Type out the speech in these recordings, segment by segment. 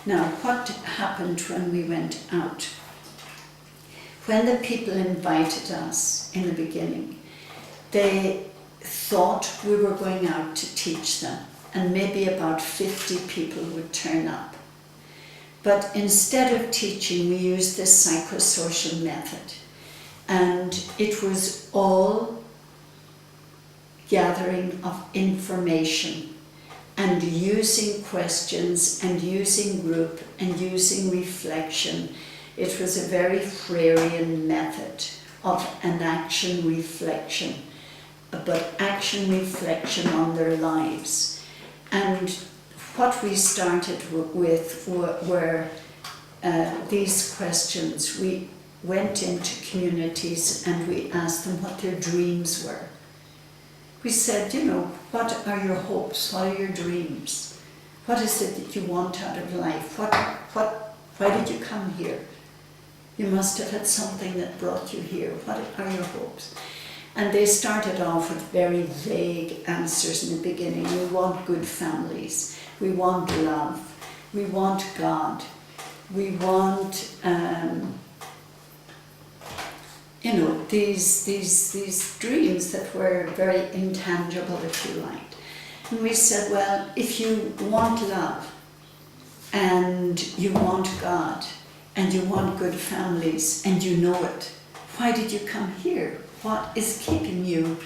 Now, what happened when we went out? When the people invited us in the beginning, they thought we were going out to teach them, and maybe about 50 people would turn up. But instead of teaching, we used this psychosocial method, and it was all gathering of information and using questions and using group and using reflection. It was a very Freirean method of an action reflection, but action reflection on their lives. And what we started with were these questions. We went into communities and we asked them what their dreams were. We said, you know, what are your hopes? What are your dreams? What is it that you want out of life? Why did you come here? You must have had something that brought you here. What are your hopes? And they started off with very vague answers in the beginning. We want good families. We want love. We want God. We want, you know, these dreams that were very intangible, if you like. And we said, well, if you want love and you want God and you want good families and you know it, why did you come here? What is keeping you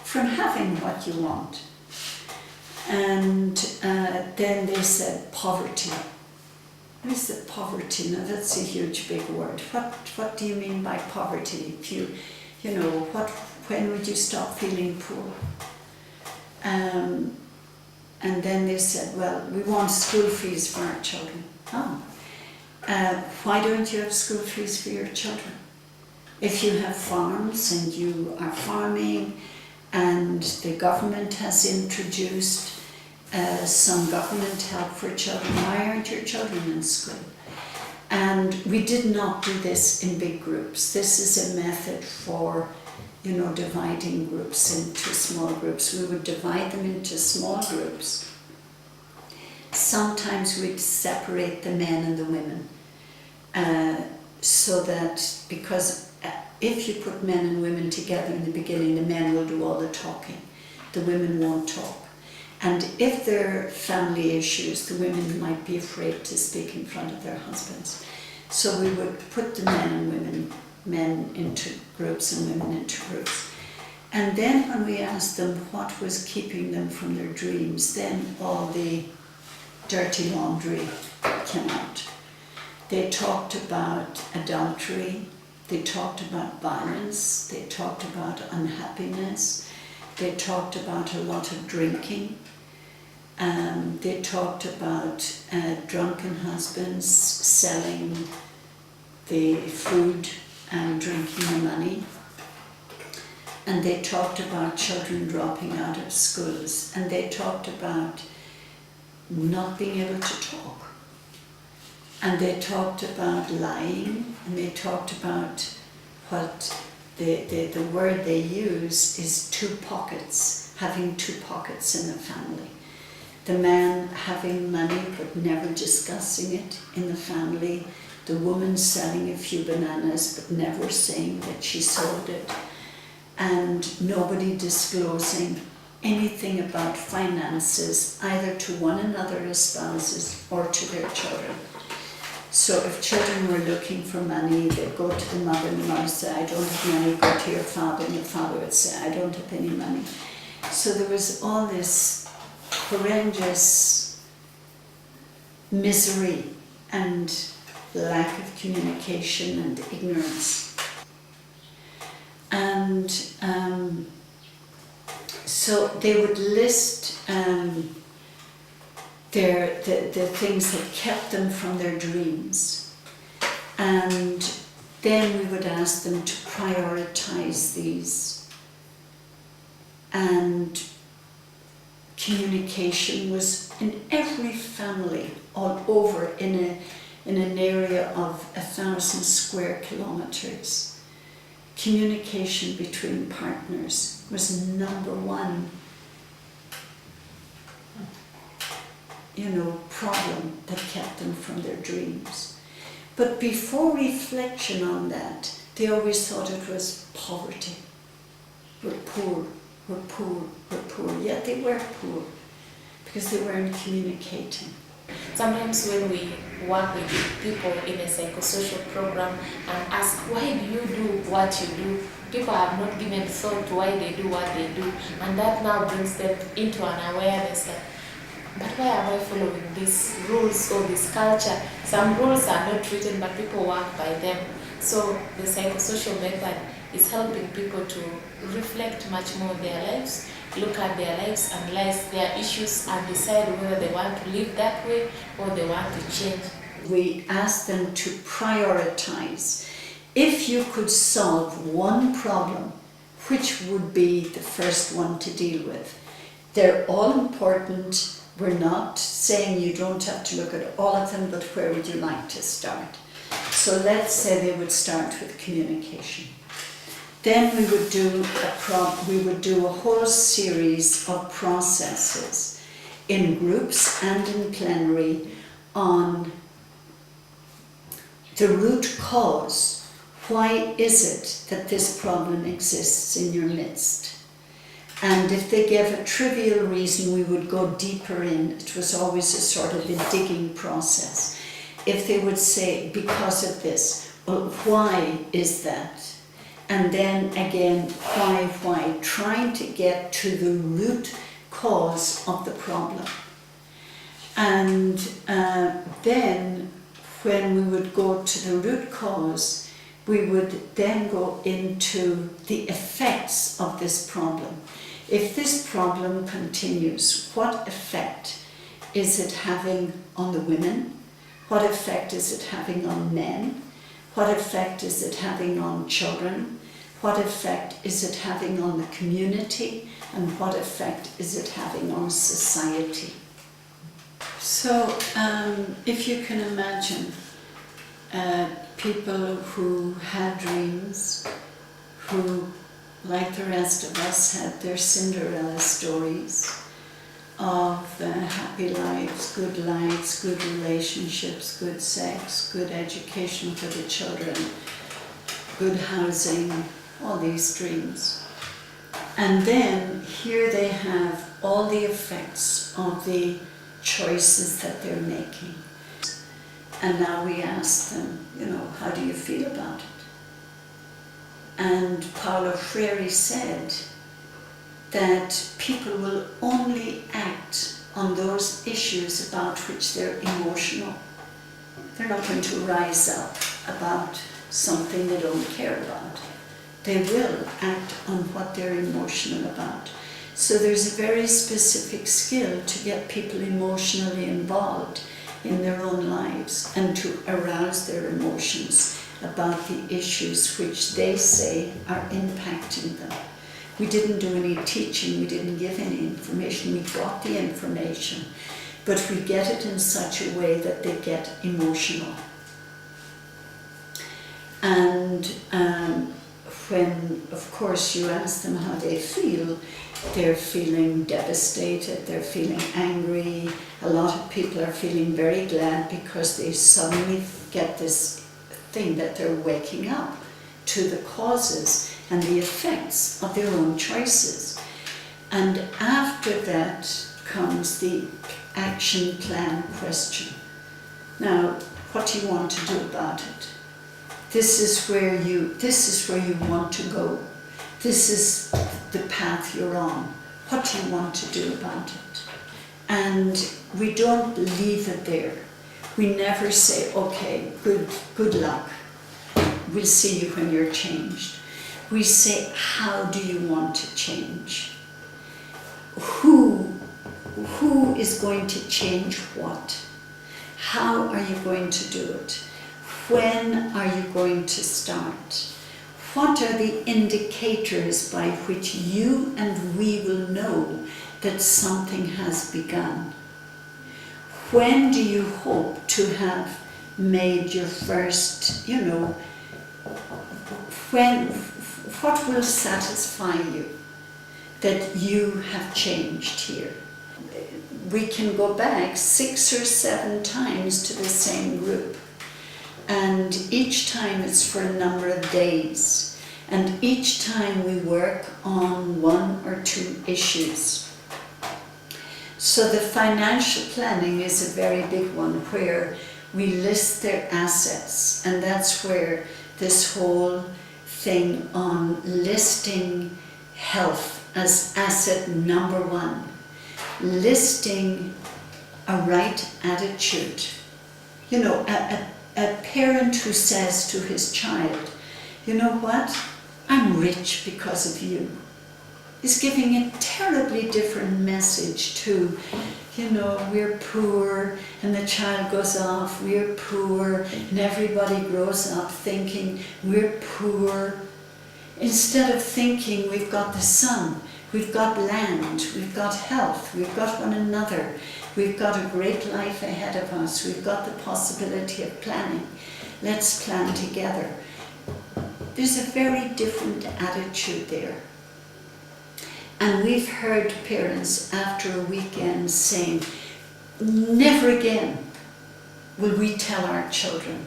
from having what you want? And then they said poverty. We said poverty. Now that's a huge big word. What do you mean by poverty? If you know, when would you stop feeling poor? And then they said, well, we want school fees for our children. Oh. Why don't you have school fees for your children? If you have farms and you are farming and the government has introduced some government help for children, why aren't your children in school? And we did not do this in big groups. This is a method for, you know, dividing groups into small groups. We would divide them into small groups. Sometimes we'd separate the men and the women. So that, because if you put men and women together in the beginning, the men will do all the talking, the women won't talk. And if there are family issues, the women might be afraid to speak in front of their husbands. So we would put the men and women, men into groups and women into groups. And then when we asked them what was keeping them from their dreams, then all the dirty laundry came out. They talked about adultery, they talked about violence, they talked about unhappiness, they talked about a lot of drinking, they talked about drunken husbands selling the food and drinking the money, and they talked about children dropping out of schools, and they talked about not being able to talk. And they talked about lying, and they talked about what the word they use is two pockets, having two pockets in the family. The man having money but never discussing it in the family, the woman selling a few bananas but never saying that she sold it, and nobody disclosing anything about finances either to one another as spouses or to their children. So if children were looking for money, they'd go to the mother, and the mother would say, I don't have money, go to your father, and the father would say, I don't have any money. So there was all this horrendous misery and lack of communication and ignorance. And so they would list the things that kept them from their dreams, and then we would ask them to prioritize these. And communication was in every family all over in an area of 1,000 square kilometers. Communication between partners was number one problem that kept them from their dreams. But before reflection on that, they always thought it was poverty. We're poor, we're poor, we're poor. Yet they were poor because they weren't communicating. Sometimes when we work with people in a psychosocial program and ask, why do you do what you do? People have not given thought to why they do what they do. And that now brings them into an awareness that, but why am I following these rules or this culture? Some rules are not written, but people work by them. So the psychosocial method is helping people to reflect much more on their lives, look at their lives, analyze their issues, and decide whether they want to live that way or they want to change. We ask them to prioritize. If you could solve one problem, which would be the first one to deal with? They're all important. We're not saying you don't have to look at all of them, but where would you like to start? So let's say they would start with communication. Then we would do a whole series of processes in groups and in plenary on the root cause. Why is it that this problem exists in your midst? And if they gave a trivial reason, we would go deeper in. It was always a sort of a digging process. If they would say, because of this, well, why is that? And then again, why? Trying to get to the root cause of the problem. And then when we would go to the root cause, we would then go into the effects of this problem. If this problem continues, what effect is it having on the women? What effect is it having on men? What effect is it having on children? What effect is it having on the community? And what effect is it having on society? So, if you can imagine people who had dreams, who, like the rest of us, had their Cinderella stories of happy lives, good relationships, good sex, good education for the children, good housing, all these dreams. And then here they have all the effects of the choices that they're making. And now we ask them, how do you feel about it? And Paulo Freire said that people will only act on those issues about which they're emotional. They're not going to rise up about something they don't care about. They will act on what they're emotional about. So there's a very specific skill to get people emotionally involved in their own lives and to arouse their emotions about the issues which they say are impacting them. We didn't do any teaching, we didn't give any information, we got the information, but we get it in such a way that they get emotional. And when, of course, you ask them how they feel, they're feeling devastated, they're feeling angry. A lot of people are feeling very glad because they suddenly get this thing that they're waking up to the causes and the effects of their own choices. And after that comes the action plan question. Now, what do you want to do about it? This is where you want to go. This is the path you're on. What do you want to do about it? And we don't leave it there. We never say, okay, good luck. We'll see you when you're changed. We say, how do you want to change? Who is going to change what? How are you going to do it? When are you going to start? What are the indicators by which you and we will know that something has begun? When do you hope to have made your first, what will satisfy you that you have changed here? we can go back 6 or 7 times to the same group. And each time it's for a number of days. And each time we work on 1 or 2 issues. So the financial planning is a very big one, where we list their assets. And that's where this whole thing on listing health as asset number 1, listing a right attitude. You know, a parent who says to his child, you know what, I'm rich because of you, is giving a terribly different message to, you know, we're poor, and the child goes off, we're poor, and everybody grows up thinking we're poor, instead of thinking we've got the sun, we've got land, we've got health, we've got one another, we've got a great life ahead of us, we've got the possibility of planning. Let's plan together. There's a very different attitude there. And we've heard parents after a weekend saying, never again will we tell our children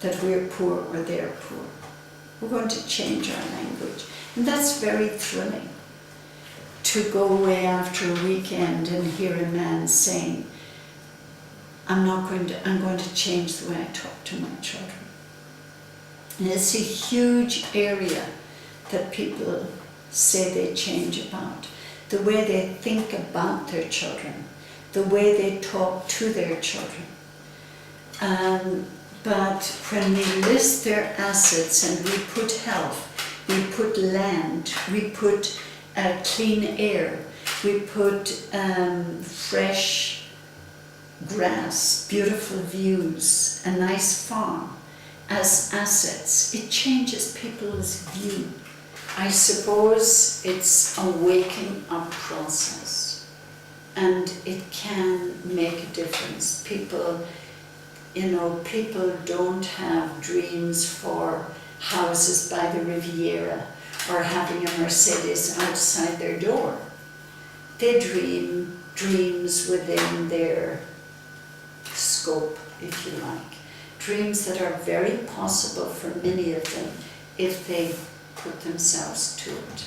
that we're poor or they're poor. We're going to change our language. And that's very thrilling, to go away after a weekend and hear a man saying, I'm going to change the way I talk to my children. And it's a huge area that people say they change about. The way they think about their children, the way they talk to their children. But when we list their assets and we put health, we put land, we put clean air, we put fresh grass, beautiful views, a nice farm as assets, it changes people's view. I suppose it's a waking up process, and it can make a difference. People don't have dreams for houses by the Riviera or having a Mercedes outside their door. They dream dreams within their scope, if you like. Dreams that are very possible for many of them if they put themselves to it.